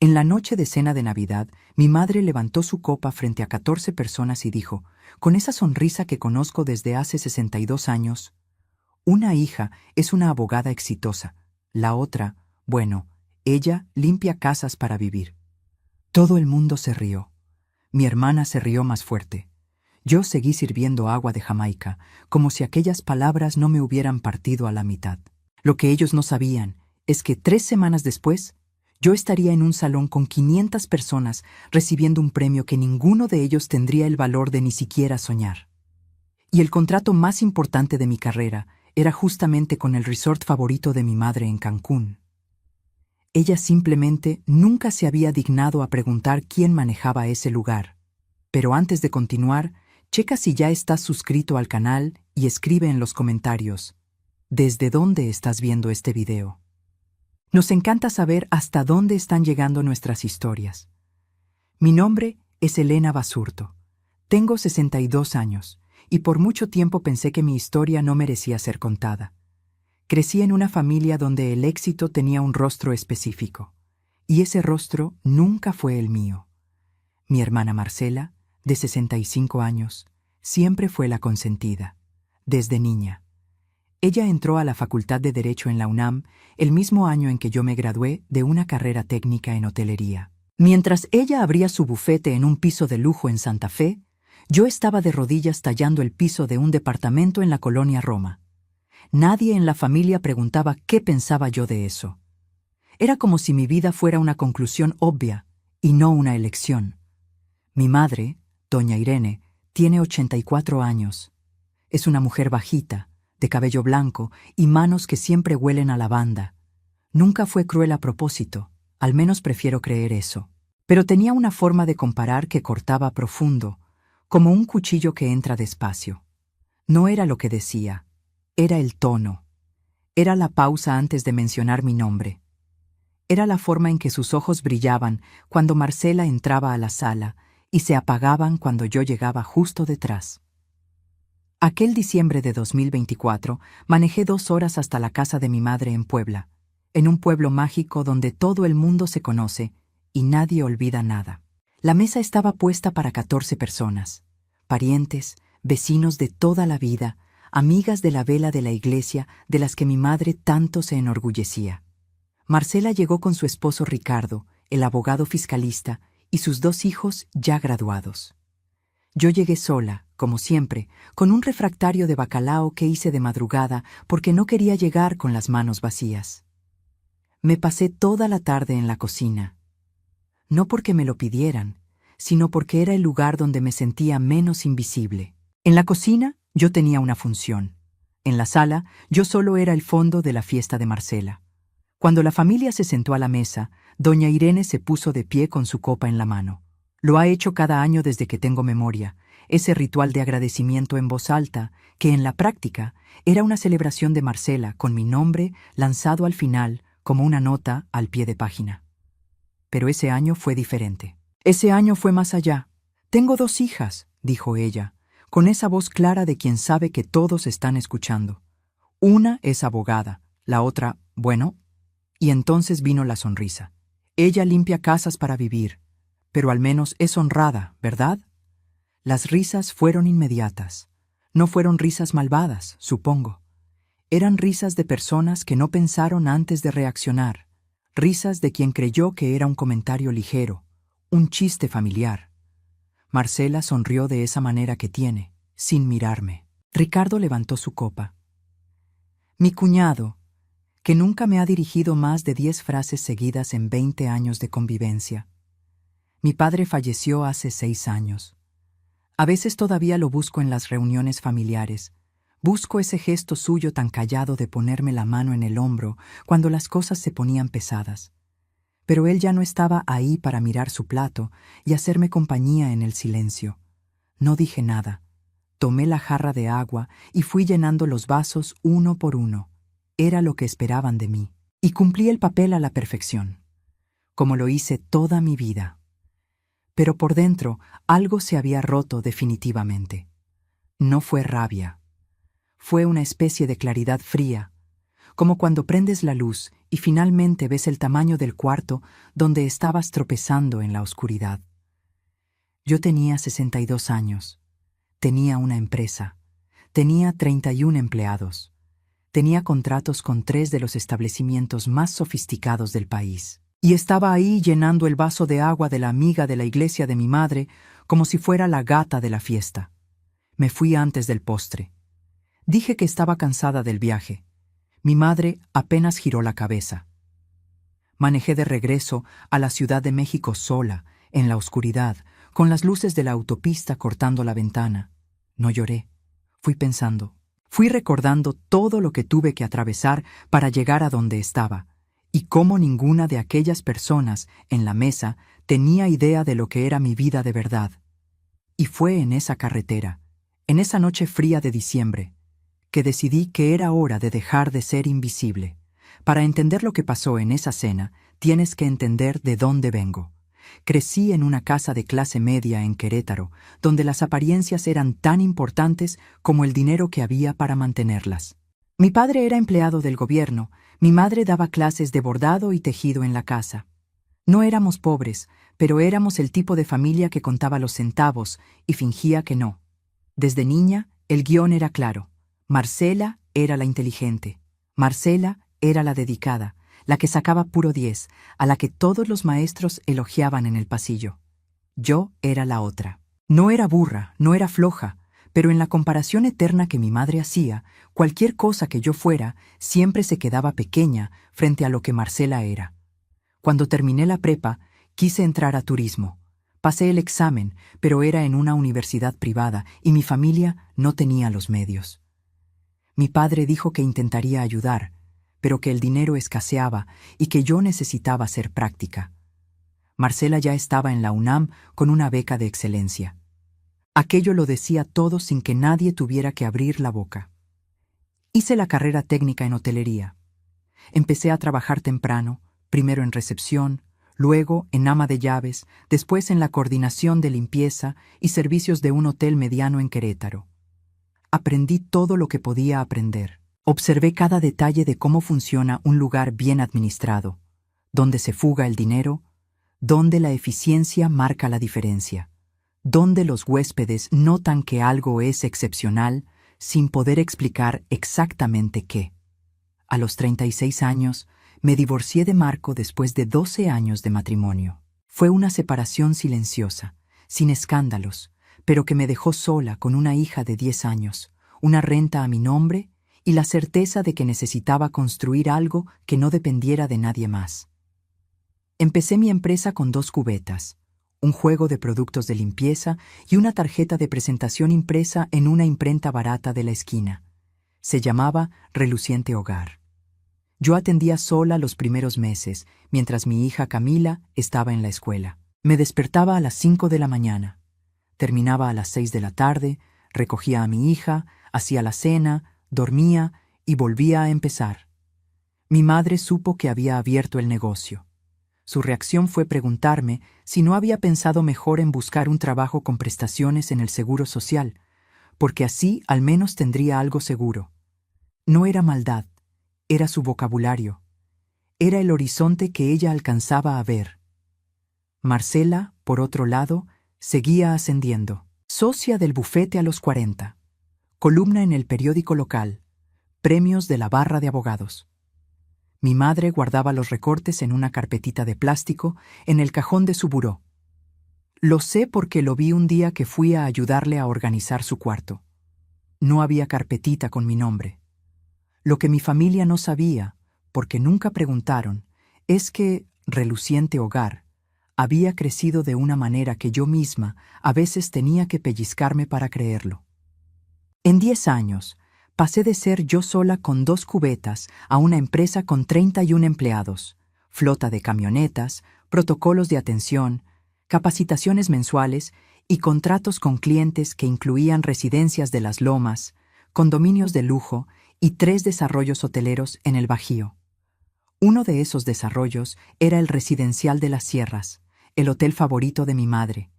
En la noche de cena de Navidad, mi madre levantó su copa frente a 14 personas y dijo, con esa sonrisa que conozco desde hace 62 años, una hija es una abogada exitosa, la otra, bueno, ella limpia casas para vivir. Todo el mundo se rió. Mi hermana se rió más fuerte. Yo seguí sirviendo agua de Jamaica, como si aquellas palabras no me hubieran partido a la mitad. Lo que ellos no sabían es que 3 semanas después, yo estaría en un salón con 500 personas recibiendo un premio que ninguno de ellos tendría el valor de ni siquiera soñar. Y el contrato más importante de mi carrera era justamente con el resort favorito de mi madre en Cancún. Ella simplemente nunca se había dignado a preguntar quién manejaba ese lugar. Pero antes de continuar, checa si ya estás suscrito al canal y escribe en los comentarios, ¿desde dónde estás viendo este video? Nos encanta saber hasta dónde están llegando nuestras historias. Mi nombre es Elena Basurto. Tengo 62 años y por mucho tiempo pensé que mi historia no merecía ser contada. Crecí en una familia donde el éxito tenía un rostro específico, y ese rostro nunca fue el mío. Mi hermana Marcela, de 65 años, siempre fue la consentida, desde niña. Ella entró a la Facultad de Derecho en la UNAM el mismo año en que yo me gradué de una carrera técnica en hotelería. Mientras ella abría su bufete en un piso de lujo en Santa Fe, yo estaba de rodillas tallando el piso de un departamento en la colonia Roma. Nadie en la familia preguntaba qué pensaba yo de eso. Era como si mi vida fuera una conclusión obvia y no una elección. Mi madre, doña Irene, tiene 84 años. Es una mujer bajita, de cabello blanco y manos que siempre huelen a lavanda. Nunca fue cruel a propósito, al menos prefiero creer eso. Pero tenía una forma de comparar que cortaba profundo, como un cuchillo que entra despacio. No era lo que decía, era el tono. Era la pausa antes de mencionar mi nombre. Era la forma en que sus ojos brillaban cuando Marcela entraba a la sala y se apagaban cuando yo llegaba justo detrás. Aquel diciembre de 2024 manejé 2 horas hasta la casa de mi madre en Puebla, en un pueblo mágico donde todo el mundo se conoce y nadie olvida nada. La mesa estaba puesta para 14 personas, parientes, vecinos de toda la vida, amigas de la vela de la iglesia de las que mi madre tanto se enorgullecía. Marcela llegó con su esposo Ricardo, el abogado fiscalista, y sus 2 hijos ya graduados. Yo llegué sola, como siempre, con un refractario de bacalao que hice de madrugada porque no quería llegar con las manos vacías. Me pasé toda la tarde en la cocina. No porque me lo pidieran, sino porque era el lugar donde me sentía menos invisible. En la cocina, yo tenía una función. En la sala, yo solo era el fondo de la fiesta de Marcela. Cuando la familia se sentó a la mesa, doña Irene se puso de pie con su copa en la mano. Lo ha hecho cada año desde que tengo memoria, ese ritual de agradecimiento en voz alta, que en la práctica era una celebración de Marcela con mi nombre lanzado al final como una nota al pie de página. Pero ese año fue diferente. Ese año fue más allá. Tengo 2 hijas, dijo ella, con esa voz clara de quien sabe que todos están escuchando. Una es abogada, la otra, bueno, y entonces vino la sonrisa. Ella limpia casas para vivir, pero al menos es honrada, ¿verdad? Las risas fueron inmediatas. No fueron risas malvadas, supongo. Eran risas de personas que no pensaron antes de reaccionar, risas de quien creyó que era un comentario ligero, un chiste familiar. Marcela sonrió de esa manera que tiene, sin mirarme. Ricardo levantó su copa. Mi cuñado, que nunca me ha dirigido más de 10 frases seguidas en 20 años de convivencia. Mi padre falleció hace 6 años. A veces todavía lo busco en las reuniones familiares. Busco ese gesto suyo tan callado de ponerme la mano en el hombro cuando las cosas se ponían pesadas. Pero él ya no estaba ahí para mirar su plato y hacerme compañía en el silencio. No dije nada. Tomé la jarra de agua y fui llenando los vasos uno por uno. Era lo que esperaban de mí, y cumplí el papel a la perfección, como lo hice toda mi vida. Pero por dentro algo se había roto definitivamente. No fue rabia. Fue una especie de claridad fría, como cuando prendes la luz y finalmente ves el tamaño del cuarto donde estabas tropezando en la oscuridad. Yo tenía 62 años, tenía una empresa, tenía 31 empleados, tenía contratos con 3 de los establecimientos más sofisticados del país. Y estaba ahí llenando el vaso de agua de la amiga de la iglesia de mi madre como si fuera la gata de la fiesta. Me fui antes del postre. Dije que estaba cansada del viaje. Mi madre apenas giró la cabeza. Manejé de regreso a la Ciudad de México sola, en la oscuridad, con las luces de la autopista cortando la ventana. No lloré. Fui pensando. Fui recordando todo lo que tuve que atravesar para llegar a donde estaba, y cómo ninguna de aquellas personas en la mesa tenía idea de lo que era mi vida de verdad. Y fue en esa carretera, en esa noche fría de diciembre, que decidí que era hora de dejar de ser invisible. Para entender lo que pasó en esa cena, tienes que entender de dónde vengo. Crecí en una casa de clase media en Querétaro, donde las apariencias eran tan importantes como el dinero que había para mantenerlas. Mi padre era empleado del gobierno, mi madre daba clases de bordado y tejido en la casa. No éramos pobres, pero éramos el tipo de familia que contaba los centavos y fingía que no. Desde niña, el guión era claro. Marcela era la inteligente. Marcela era la dedicada, la que sacaba puro 10, a la que todos los maestros elogiaban en el pasillo. Yo era la otra. No era burra, no era floja, pero en la comparación eterna que mi madre hacía, cualquier cosa que yo fuera siempre se quedaba pequeña frente a lo que Marcela era. Cuando terminé la prepa, quise entrar a turismo. Pasé el examen, pero era en una universidad privada y mi familia no tenía los medios. Mi padre dijo que intentaría ayudar, pero que el dinero escaseaba y que yo necesitaba ser práctica. Marcela ya estaba en la UNAM con una beca de excelencia. Aquello lo decía todo sin que nadie tuviera que abrir la boca. Hice la carrera técnica en hotelería. Empecé a trabajar temprano, primero en recepción, luego en ama de llaves, después en la coordinación de limpieza y servicios de un hotel mediano en Querétaro. Aprendí todo lo que podía aprender. Observé cada detalle de cómo funciona un lugar bien administrado, dónde se fuga el dinero, dónde la eficiencia marca la diferencia, dónde los huéspedes notan que algo es excepcional sin poder explicar exactamente qué. A los 36 años, me divorcié de Marco después de 12 años de matrimonio. Fue una separación silenciosa, sin escándalos, pero que me dejó sola con una hija de 10 años, una renta a mi nombre y la certeza de que necesitaba construir algo que no dependiera de nadie más. Empecé mi empresa con 2 cubetas, un juego de productos de limpieza y una tarjeta de presentación impresa en una imprenta barata de la esquina. Se llamaba Reluciente Hogar. Yo atendía sola los primeros meses, mientras mi hija Camila estaba en la escuela. Me despertaba a las 5 de la mañana. Terminaba a las 6 de la tarde, recogía a mi hija, hacía la cena, dormía y volvía a empezar. Mi madre supo que había abierto el negocio. Su reacción fue preguntarme si no había pensado mejor en buscar un trabajo con prestaciones en el Seguro Social, porque así al menos tendría algo seguro. No era maldad, era su vocabulario. Era el horizonte que ella alcanzaba a ver. Marcela, por otro lado, seguía ascendiendo. Socia del bufete a los 40. Columna en el periódico local. Premios de la barra de abogados. Mi madre guardaba los recortes en una carpetita de plástico en el cajón de su buró. Lo sé porque lo vi un día que fui a ayudarle a organizar su cuarto. No había carpetita con mi nombre. Lo que mi familia no sabía, porque nunca preguntaron, es que Reluciente Hogar había crecido de una manera que yo misma a veces tenía que pellizcarme para creerlo. En 10 años, pasé de ser yo sola con 2 cubetas a una empresa con 31 empleados, flota de camionetas, protocolos de atención, capacitaciones mensuales y contratos con clientes que incluían residencias de las Lomas, condominios de lujo y 3 desarrollos hoteleros en el Bajío. Uno de esos desarrollos era el Residencial de las Sierras, el hotel favorito de mi madre.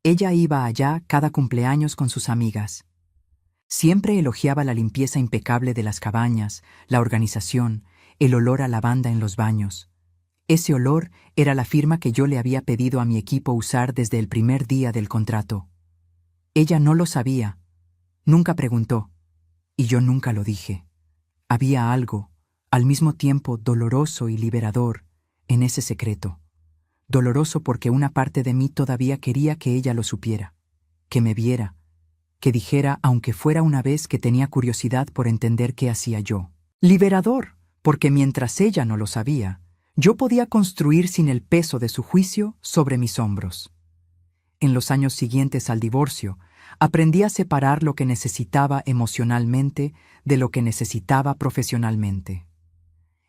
Ella iba allá cada cumpleaños con sus amigas. Siempre elogiaba la limpieza impecable de las cabañas, la organización, el olor a lavanda en los baños. Ese olor era la firma que yo le había pedido a mi equipo usar desde el primer día del contrato. Ella no lo sabía, nunca preguntó, y yo nunca lo dije. Había algo, al mismo tiempo doloroso y liberador, en ese secreto. Doloroso porque una parte de mí todavía quería que ella lo supiera, que me viera, que dijera, aunque fuera una vez, que tenía curiosidad por entender qué hacía yo. Liberador, porque mientras ella no lo sabía, yo podía construir sin el peso de su juicio sobre mis hombros. En los años siguientes al divorcio, aprendí a separar lo que necesitaba emocionalmente de lo que necesitaba profesionalmente.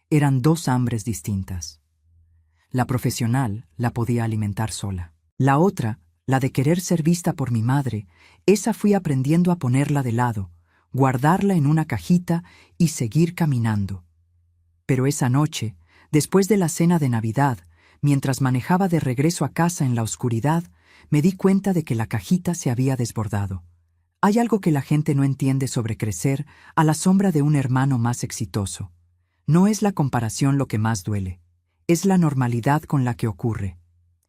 Eran dos hambres distintas. La profesional la podía alimentar sola. La otra, la de querer ser vista por mi madre, esa fui aprendiendo a ponerla de lado, guardarla en una cajita y seguir caminando. Pero esa noche, después de la cena de Navidad, mientras manejaba de regreso a casa en la oscuridad, me di cuenta de que la cajita se había desbordado. Hay algo que la gente no entiende sobre crecer a la sombra de un hermano más exitoso. No es la comparación lo que más duele, es la normalidad con la que ocurre.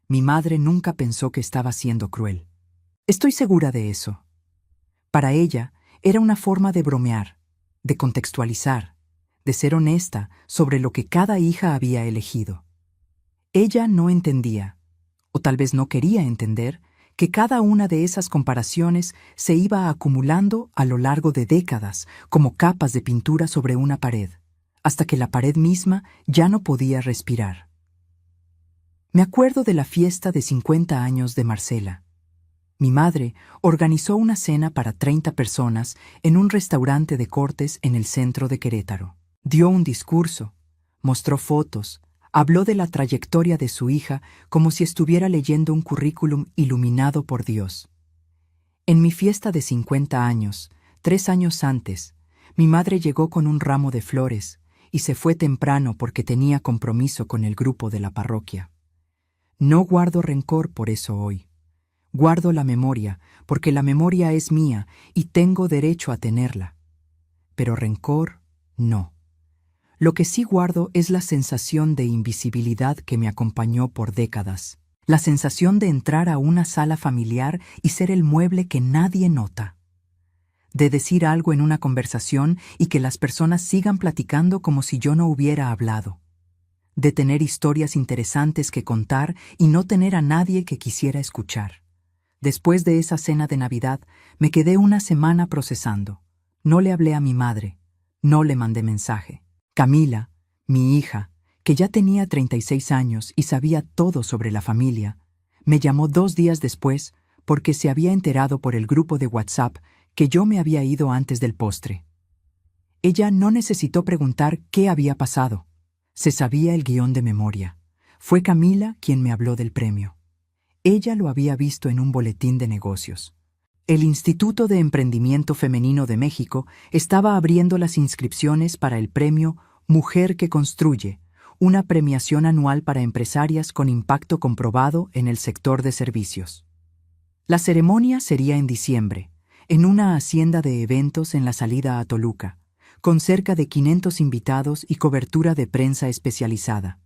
Mi madre nunca pensó que estaba siendo cruel. Estoy segura de eso. Para ella, era una forma de bromear, de contextualizar, de ser honesta sobre lo que cada hija había elegido. Ella no entendía, o tal vez no quería entender, que cada una de esas comparaciones se iba acumulando a lo largo de décadas como capas de pintura sobre una pared, hasta que la pared misma ya no podía respirar. Me acuerdo de la fiesta de 50 años de Marcela. Mi madre organizó una cena para 30 personas en un restaurante de cortes en el centro de Querétaro. Dio un discurso, mostró fotos, habló de la trayectoria de su hija como si estuviera leyendo un currículum iluminado por Dios. En mi fiesta de 50 años, 3 años antes, mi madre llegó con un ramo de flores y se fue temprano porque tenía compromiso con el grupo de la parroquia. No guardo rencor por eso hoy. Guardo la memoria porque la memoria es mía y tengo derecho a tenerla. Pero rencor, no. Lo que sí guardo es la sensación de invisibilidad que me acompañó por décadas. La sensación de entrar a una sala familiar y ser el mueble que nadie nota. De decir algo en una conversación y que las personas sigan platicando como si yo no hubiera hablado. De tener historias interesantes que contar y no tener a nadie que quisiera escuchar. Después de esa cena de Navidad, me quedé una semana procesando. No le hablé a mi madre, no le mandé mensaje. Camila, mi hija, que ya tenía 36 años y sabía todo sobre la familia, me llamó 2 días después porque se había enterado por el grupo de WhatsApp que yo me había ido antes del postre. Ella no necesitó preguntar qué había pasado. Se sabía el guión de memoria. Fue Camila quien me habló del premio. Ella lo había visto en un boletín de negocios. El Instituto de Emprendimiento Femenino de México estaba abriendo las inscripciones para el premio Mujer que Construye, una premiación anual para empresarias con impacto comprobado en el sector de servicios. La ceremonia sería en diciembre, en una hacienda de eventos en la salida a Toluca, con cerca de 500 invitados y cobertura de prensa especializada.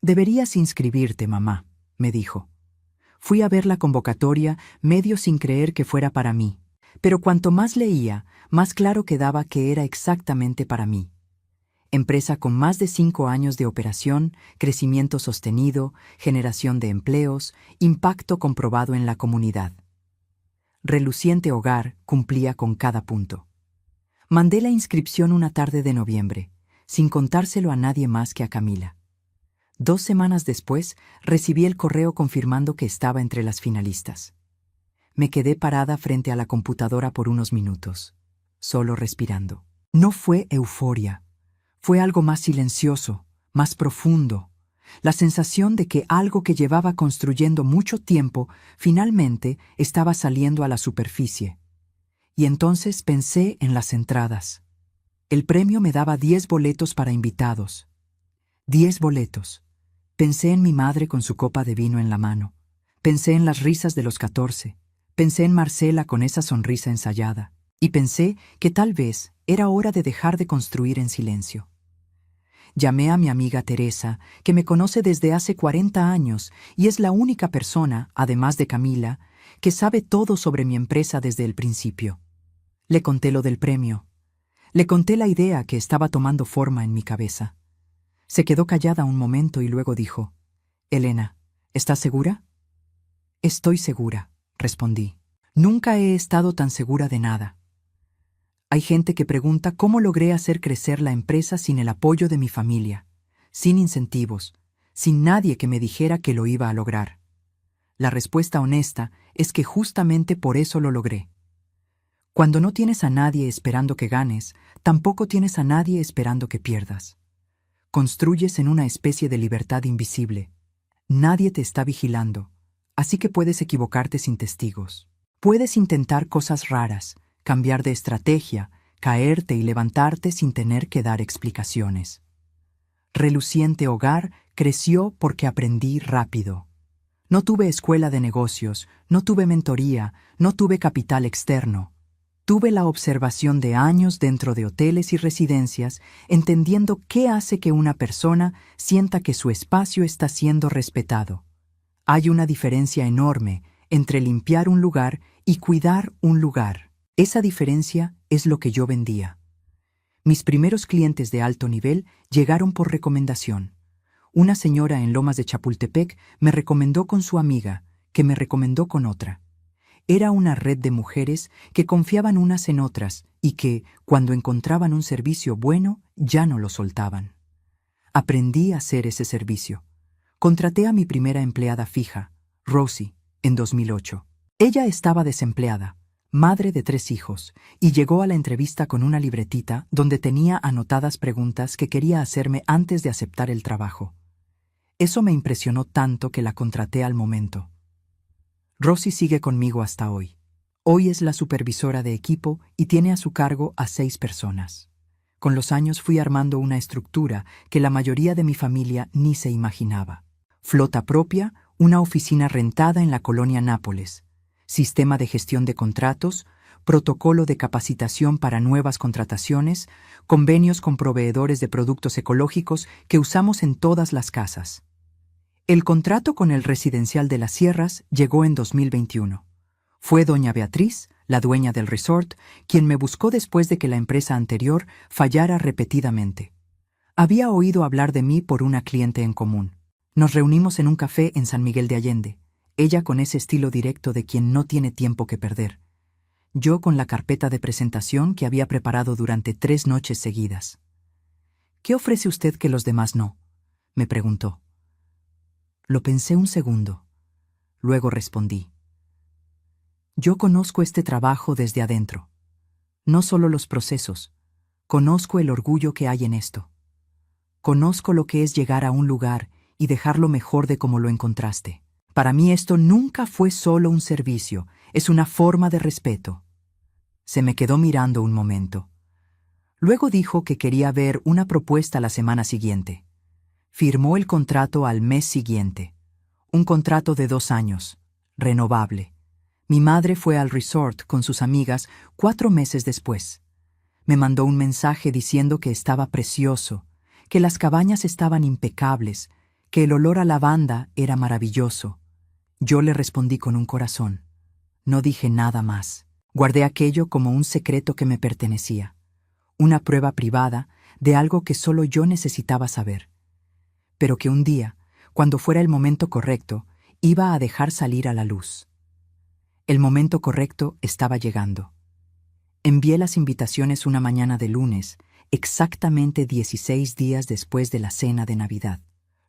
«Deberías inscribirte, mamá», me dijo. Fui a ver la convocatoria medio sin creer que fuera para mí, pero cuanto más leía, más claro quedaba que era exactamente para mí. Empresa con más de 5 años de operación, crecimiento sostenido, generación de empleos, impacto comprobado en la comunidad. Reluciente hogar cumplía con cada punto. Mandé la inscripción una tarde de noviembre, sin contárselo a nadie más que a Camila. 2 semanas después, recibí el correo confirmando que estaba entre las finalistas. Me quedé parada frente a la computadora por unos minutos, solo respirando. No fue euforia. Fue algo más silencioso, más profundo. La sensación de que algo que llevaba construyendo mucho tiempo finalmente estaba saliendo a la superficie. Y entonces pensé en las entradas. El premio me daba 10 boletos para invitados. 10 boletos. Pensé en mi madre con su copa de vino en la mano. Pensé en las risas de los 14. Pensé en Marcela con esa sonrisa ensayada. Y pensé que tal vez era hora de dejar de construir en silencio. Llamé a mi amiga Teresa, que me conoce desde hace 40 años y es la única persona, además de Camila, que sabe todo sobre mi empresa desde el principio. Le conté lo del premio. Le conté la idea que estaba tomando forma en mi cabeza. Se quedó callada un momento y luego dijo: «Elena, ¿estás segura?» «Estoy segura», respondí. «Nunca he estado tan segura de nada. Hay gente que pregunta cómo logré hacer crecer la empresa sin el apoyo de mi familia, sin incentivos, sin nadie que me dijera que lo iba a lograr. La respuesta honesta es que justamente por eso lo logré. Cuando no tienes a nadie esperando que ganes, tampoco tienes a nadie esperando que pierdas. Construyes en una especie de libertad invisible. Nadie te está vigilando, así que puedes equivocarte sin testigos. Puedes intentar cosas raras, cambiar de estrategia, caerte y levantarte sin tener que dar explicaciones. Reluciente Hogar creció porque aprendí rápido. No tuve escuela de negocios, no tuve mentoría, no tuve capital externo. Tuve la observación de años dentro de hoteles y residencias, entendiendo qué hace que una persona sienta que su espacio está siendo respetado. Hay una diferencia enorme entre limpiar un lugar y cuidar un lugar. Esa diferencia es lo que yo vendía. Mis primeros clientes de alto nivel llegaron por recomendación. Una señora en Lomas de Chapultepec me recomendó con su amiga, que me recomendó con otra. Era una red de mujeres que confiaban unas en otras y que, cuando encontraban un servicio bueno, ya no lo soltaban. Aprendí a hacer ese servicio. Contraté a mi primera empleada fija, Rosie, en 2008. Ella estaba desempleada, madre de 3 hijos, y llegó a la entrevista con una libretita donde tenía anotadas preguntas que quería hacerme antes de aceptar el trabajo. Eso me impresionó tanto que la contraté al momento. Rosie sigue conmigo hasta hoy. Hoy es la supervisora de equipo y tiene a su cargo a 6 personas. Con los años fui armando una estructura que la mayoría de mi familia ni se imaginaba. Flota propia, una oficina rentada en la colonia Nápoles, sistema de gestión de contratos, protocolo de capacitación para nuevas contrataciones, convenios con proveedores de productos ecológicos que usamos en todas las casas. El contrato con el Residencial de las Sierras llegó en 2021. Fue doña Beatriz, la dueña del resort, quien me buscó después de que la empresa anterior fallara repetidamente. Había oído hablar de mí por una cliente en común. Nos reunimos en un café en San Miguel de Allende, ella con ese estilo directo de quien no tiene tiempo que perder. Yo con la carpeta de presentación que había preparado durante 3 noches seguidas. «¿Qué ofrece usted que los demás no?», me preguntó. Lo pensé un segundo. Luego respondí: «Yo conozco este trabajo desde adentro. No solo los procesos, conozco el orgullo que hay en esto. Conozco lo que es llegar a un lugar y dejarlo mejor de como lo encontraste. Para mí esto nunca fue solo un servicio, es una forma de respeto». Se me quedó mirando un momento. Luego dijo que quería ver una propuesta la semana siguiente. Firmó el contrato al mes siguiente. Un contrato de 2 años, renovable. Mi madre fue al resort con sus amigas 4 meses después. Me mandó un mensaje diciendo que estaba precioso, que las cabañas estaban impecables, que el olor a lavanda era maravilloso. Yo le respondí con un corazón. No dije nada más. Guardé aquello como un secreto que me pertenecía. Una prueba privada de algo que solo yo necesitaba saber. Pero que un día, cuando fuera el momento correcto, iba a dejar salir a la luz. El momento correcto estaba llegando. Envié las invitaciones una mañana de lunes, exactamente 16 días después de la cena de Navidad.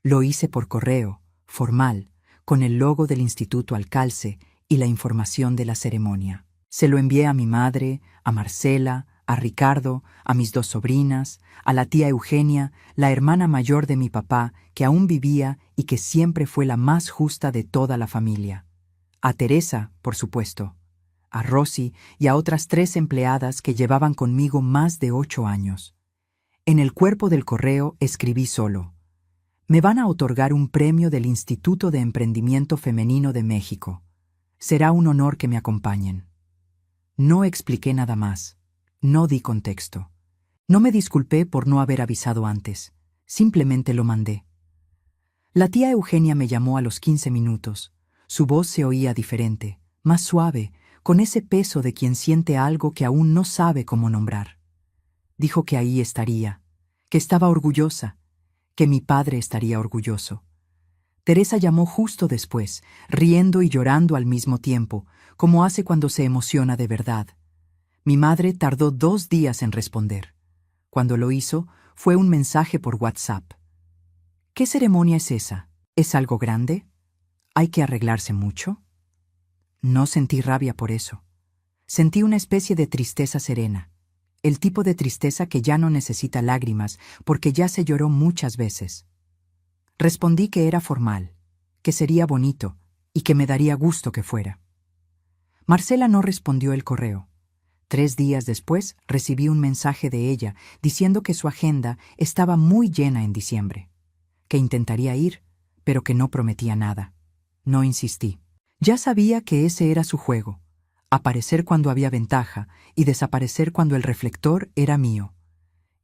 Lo hice por correo, formal, con el logo del Instituto al calce y la información de la ceremonia. Se lo envié a mi madre, a Marcela, a Ricardo, a mis 2 sobrinas, a la tía Eugenia, la hermana mayor de mi papá, que aún vivía y que siempre fue la más justa de toda la familia. A Teresa, por supuesto, a Rosie y a otras 3 empleadas que llevaban conmigo más de 8 años. En el cuerpo del correo escribí solo: «Me van a otorgar un premio del Instituto de Emprendimiento Femenino de México. Será un honor que me acompañen». No expliqué nada más. No di contexto. No me disculpé por no haber avisado antes. Simplemente lo mandé. La tía Eugenia me llamó a los 15 minutos. Su voz se oía diferente, más suave, con ese peso de quien siente algo que aún no sabe cómo nombrar. Dijo que ahí estaría, que estaba orgullosa, que mi padre estaría orgulloso. Teresa llamó justo después, riendo y llorando al mismo tiempo, como hace cuando se emociona de verdad. Mi madre tardó 2 días en responder. Cuando lo hizo, fue un mensaje por WhatsApp. ¿Qué ceremonia es esa? ¿Es algo grande? ¿Hay que arreglarse mucho? No sentí rabia por eso. Sentí una especie de tristeza serena, el tipo de tristeza que ya no necesita lágrimas porque ya se lloró muchas veces. Respondí que era formal, que sería bonito y que me daría gusto que fuera. Marcela no respondió el correo. 3 días después recibí un mensaje de ella diciendo que su agenda estaba muy llena en diciembre, que intentaría ir, pero que no prometía nada. No insistí. Ya sabía que ese era su juego, aparecer cuando había ventaja y desaparecer cuando el reflector era mío.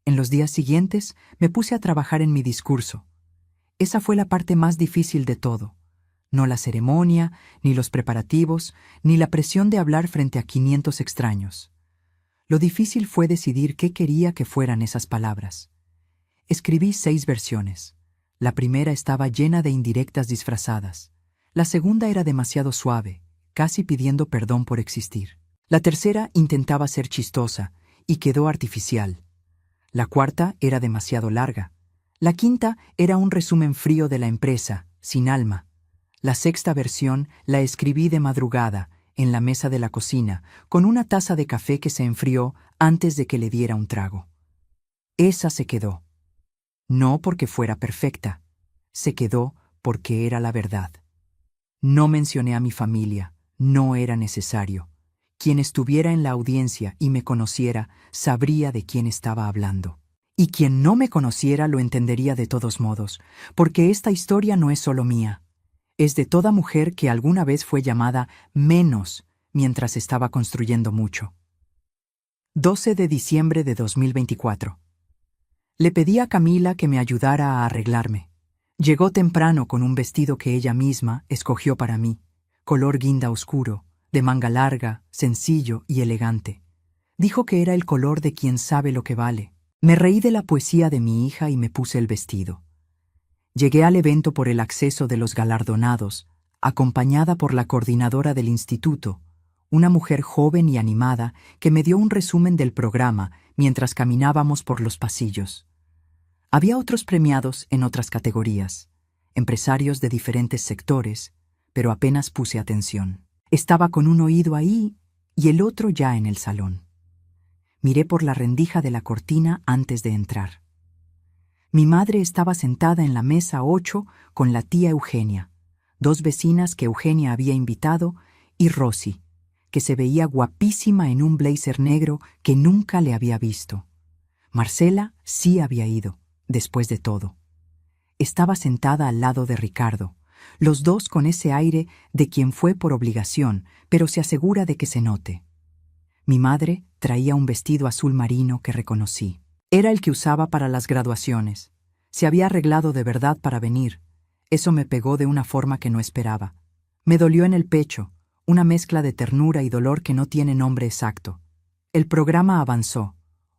En los días siguientes me puse a trabajar en mi discurso. Esa fue la parte más difícil de todo. No la ceremonia, ni los preparativos, ni la presión de hablar frente a 500 extraños. Lo difícil fue decidir qué quería que fueran esas palabras. Escribí 6 versiones. La primera estaba llena de indirectas disfrazadas. La segunda era demasiado suave, casi pidiendo perdón por existir. La tercera intentaba ser chistosa y quedó artificial. La cuarta era demasiado larga. La quinta era un resumen frío de la empresa, sin alma. La sexta versión la escribí de madrugada, en la mesa de la cocina, con una taza de café que se enfrió antes de que le diera un trago. Esa se quedó. No porque fuera perfecta, se quedó porque era la verdad. No mencioné a mi familia, no era necesario. Quien estuviera en la audiencia y me conociera sabría de quién estaba hablando. Y quien no me conociera lo entendería de todos modos, porque esta historia no es solo mía. Es de toda mujer que alguna vez fue llamada menos mientras estaba construyendo mucho. 12 de diciembre de 2024. Le pedí a Camila que me ayudara a arreglarme. Llegó temprano con un vestido que ella misma escogió para mí, color guinda oscuro, de manga larga, sencillo y elegante. Dijo que era el color de quien sabe lo que vale. Me reí de la poesía de mi hija y me puse el vestido. Llegué al evento por el acceso de los galardonados, acompañada por la coordinadora del instituto, una mujer joven y animada que me dio un resumen del programa mientras caminábamos por los pasillos. Había otros premiados en otras categorías, empresarios de diferentes sectores, pero apenas puse atención. Estaba con un oído ahí y el otro ya en el salón. Miré por la rendija de la cortina antes de entrar. Mi madre estaba sentada en la mesa 8 con la tía Eugenia, 2 vecinas que Eugenia había invitado, y Rosy, que se veía guapísima en un blazer negro que nunca le había visto. Marcela sí había ido, después de todo. Estaba sentada al lado de Ricardo, los dos con ese aire de quien fue por obligación, pero se asegura de que se note. Mi madre traía un vestido azul marino que reconocí. Era el que usaba para las graduaciones. Se había arreglado de verdad para venir. Eso me pegó de una forma que no esperaba. Me dolió en el pecho, una mezcla de ternura y dolor que no tiene nombre exacto. El programa avanzó.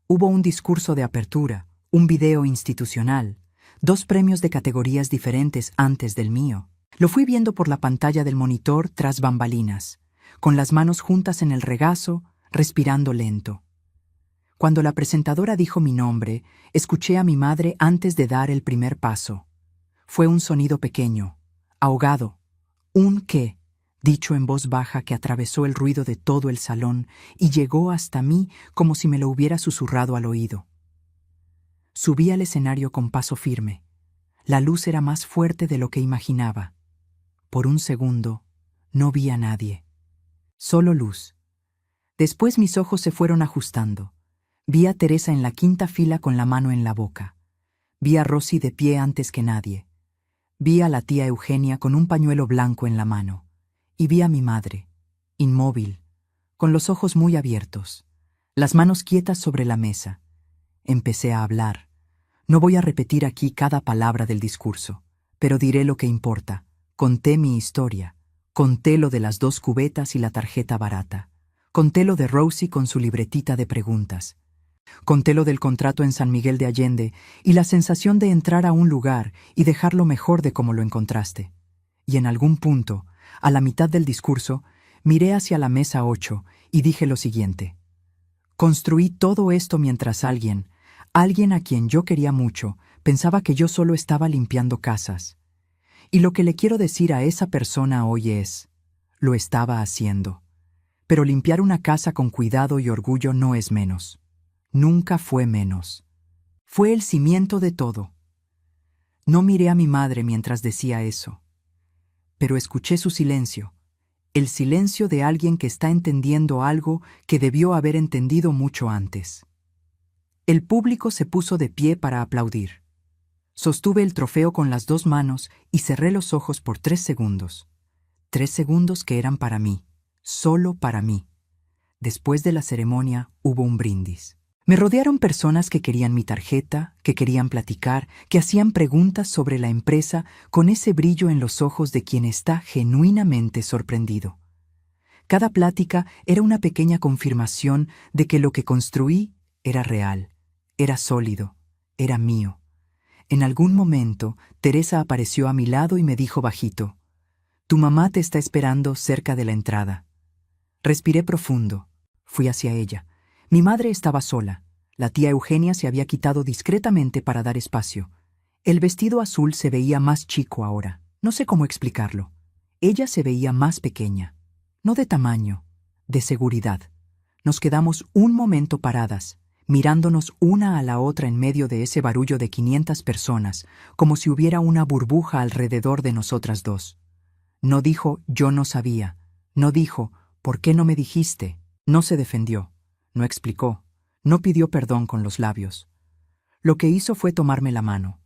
Hubo un discurso de apertura, un video institucional, 2 premios de categorías diferentes antes del mío. Lo fui viendo por la pantalla del monitor tras bambalinas, con las manos juntas en el regazo, respirando lento. Cuando la presentadora dijo mi nombre, escuché a mi madre antes de dar el primer paso. Fue un sonido pequeño, ahogado, un qué, dicho en voz baja que atravesó el ruido de todo el salón y llegó hasta mí como si me lo hubiera susurrado al oído. Subí al escenario con paso firme. La luz era más fuerte de lo que imaginaba. Por un segundo, no vi a nadie. Solo luz. Después mis ojos se fueron ajustando. Vi a Teresa en la 5ª fila con la mano en la boca. Vi a Rosy de pie antes que nadie. Vi a la tía Eugenia con un pañuelo blanco en la mano. Y vi a mi madre, inmóvil, con los ojos muy abiertos, las manos quietas sobre la mesa. Empecé a hablar. No voy a repetir aquí cada palabra del discurso, pero diré lo que importa. Conté mi historia. Conté lo de las 2 cubetas y la tarjeta barata. Conté lo de Rosie con su libretita de preguntas. Conté lo del contrato en San Miguel de Allende y la sensación de entrar a un lugar y dejarlo mejor de como lo encontraste. Y en algún punto, a la mitad del discurso, miré hacia la mesa 8 y dije lo siguiente. Construí todo esto mientras alguien a quien yo quería mucho, pensaba que yo solo estaba limpiando casas. Y lo que le quiero decir a esa persona hoy es, lo estaba haciendo. Pero limpiar una casa con cuidado y orgullo no es menos. Nunca fue menos. Fue el cimiento de todo. No miré a mi madre mientras decía eso, pero escuché su silencio, el silencio de alguien que está entendiendo algo que debió haber entendido mucho antes. El público se puso de pie para aplaudir. Sostuve el trofeo con las 2 manos y cerré los ojos por 3 segundos. 3 segundos que eran para mí, solo para mí. Después de la ceremonia hubo un brindis. Me rodearon personas que querían mi tarjeta, que querían platicar, que hacían preguntas sobre la empresa con ese brillo en los ojos de quien está genuinamente sorprendido. Cada plática era una pequeña confirmación de que lo que construí era real, era sólido, era mío. En algún momento, Teresa apareció a mi lado y me dijo bajito, «Tu mamá te está esperando cerca de la entrada». Respiré profundo. Fui hacia ella. Mi madre estaba sola. La tía Eugenia se había quitado discretamente para dar espacio. El vestido azul se veía más chico ahora. No sé cómo explicarlo. Ella se veía más pequeña. No de tamaño, de seguridad. Nos quedamos un momento paradas, mirándonos una a la otra en medio de ese barullo de 500 personas, como si hubiera una burbuja alrededor de nosotras 2. No dijo, yo no sabía. No dijo, ¿por qué no me dijiste? No se defendió. No explicó, no pidió perdón con los labios. Lo que hizo fue tomarme la mano.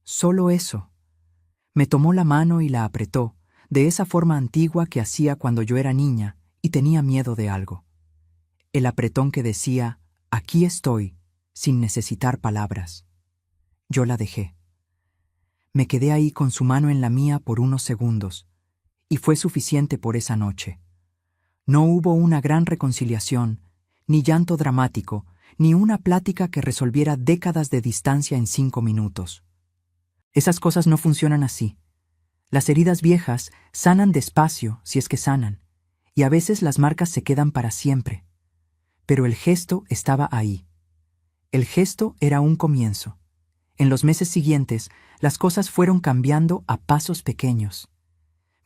Solo eso. Me tomó la mano y la apretó, de esa forma antigua que hacía cuando yo era niña y tenía miedo de algo. El apretón que decía, aquí estoy, sin necesitar palabras. Yo la dejé. Me quedé ahí con su mano en la mía por unos segundos, y fue suficiente por esa noche. No hubo una gran reconciliación, ni llanto dramático, ni una plática que resolviera décadas de distancia en 5 minutos. Esas cosas no funcionan así. Las heridas viejas sanan despacio, si es que sanan, y a veces las marcas se quedan para siempre. Pero el gesto estaba ahí. El gesto era un comienzo. En los meses siguientes, las cosas fueron cambiando a pasos pequeños.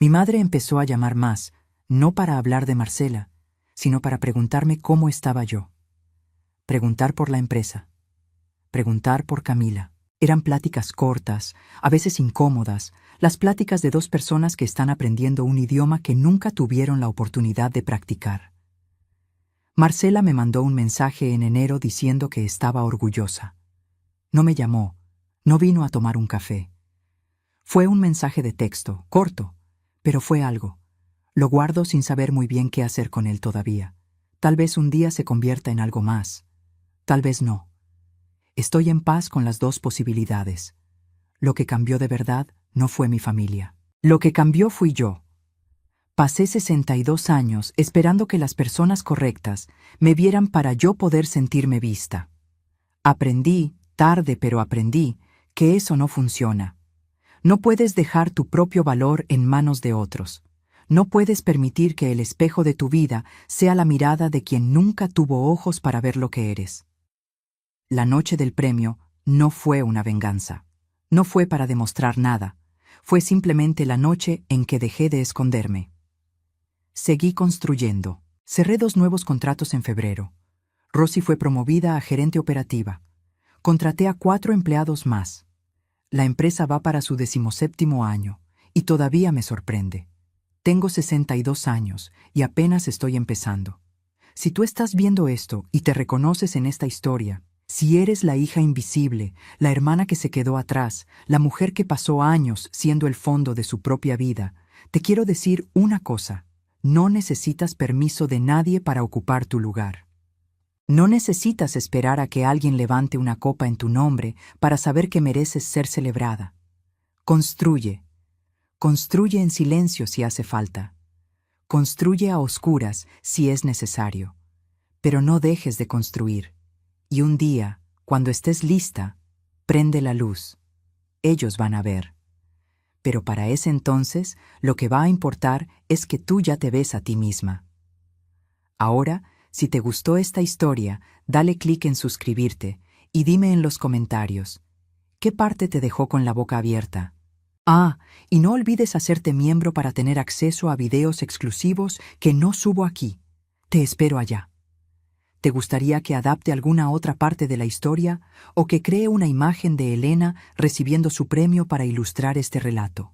Mi madre empezó a llamar más, no para hablar de Marcela, sino para preguntarme cómo estaba yo. Preguntar por la empresa. Preguntar por Camila. Eran pláticas cortas, a veces incómodas, las pláticas de 2 personas que están aprendiendo un idioma que nunca tuvieron la oportunidad de practicar. Marcela me mandó un mensaje en enero diciendo que estaba orgullosa. No me llamó, no vino a tomar un café. Fue un mensaje de texto, corto, pero fue algo. Lo guardo sin saber muy bien qué hacer con él todavía. Tal vez un día se convierta en algo más. Tal vez no. Estoy en paz con las 2 posibilidades. Lo que cambió de verdad no fue mi familia. Lo que cambió fui yo. Pasé 62 años esperando que las personas correctas me vieran para yo poder sentirme vista. Aprendí, tarde pero aprendí, que eso no funciona. No puedes dejar tu propio valor en manos de otros. No puedes permitir que el espejo de tu vida sea la mirada de quien nunca tuvo ojos para ver lo que eres. La noche del premio no fue una venganza. No fue para demostrar nada. Fue simplemente la noche en que dejé de esconderme. Seguí construyendo. Cerré 2 nuevos contratos en febrero. Rosie fue promovida a gerente operativa. Contraté a 4 empleados más. La empresa va para su 17º año y todavía me sorprende. Tengo 62 años y apenas estoy empezando. Si tú estás viendo esto y te reconoces en esta historia, si eres la hija invisible, la hermana que se quedó atrás, la mujer que pasó años siendo el fondo de su propia vida, te quiero decir una cosa: no necesitas permiso de nadie para ocupar tu lugar. No necesitas esperar a que alguien levante una copa en tu nombre para saber que mereces ser celebrada. Construye. Construye en silencio si hace falta. Construye a oscuras si es necesario. Pero no dejes de construir. Y un día, cuando estés lista, prende la luz. Ellos van a ver. Pero para ese entonces, lo que va a importar es que tú ya te ves a ti misma. Ahora, si te gustó esta historia, dale clic en suscribirte y dime en los comentarios, ¿qué parte te dejó con la boca abierta? Y no olvides hacerte miembro para tener acceso a videos exclusivos que no subo aquí. Te espero allá. ¿Te gustaría que adapte alguna otra parte de la historia o que cree una imagen de Elena recibiendo su premio para ilustrar este relato?